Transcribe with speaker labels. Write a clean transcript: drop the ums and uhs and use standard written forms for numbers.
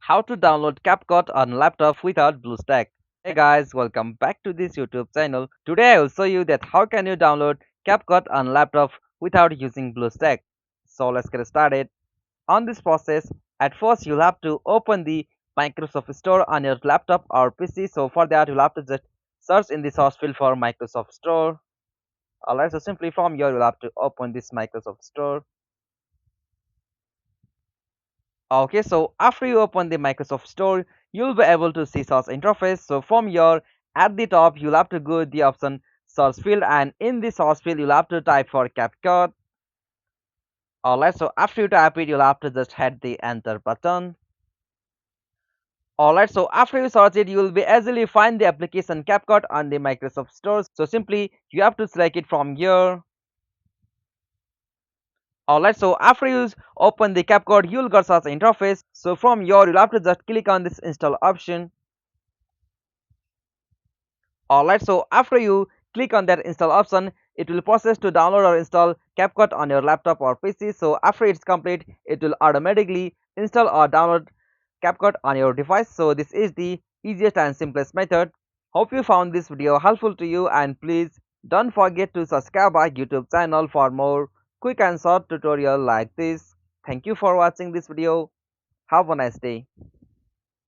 Speaker 1: How to download CapCut on laptop without BlueStacks. Hey guys, welcome back to this YouTube channel. Today I will show you that how can you download CapCut on laptop without using BlueStacks. So let's get started. On this process, at first you'll have to open the Microsoft Store on your laptop or PC. So for that you'll have to just search in the source field for Microsoft Store. Alright, so simply from here you'll have to open this Microsoft Store. Okay, so after you open the Microsoft Store, you'll be able to see search interface. So from here, at the top, you'll have to go the option search field, and in the search field, you'll have to type for CapCut. Alright, so after you type it, you'll have to just hit the enter button. Alright, so after you search it, you will be easily find the application CapCut on the Microsoft Store. So simply, you have to select it from here. Alright, so after you open the CapCut, you'll get such interface. So from here, you'll have to just click on this install option. Alright, so after you click on that install option, it will process to download or install CapCut on your laptop or PC. So after it's complete, it will automatically install or download CapCut on your device. So this is the easiest and simplest method. Hope you found this video helpful to you, and please don't forget to subscribe our YouTube channel for more quick and short tutorial like this. Thank you for watching this video. Have a nice day.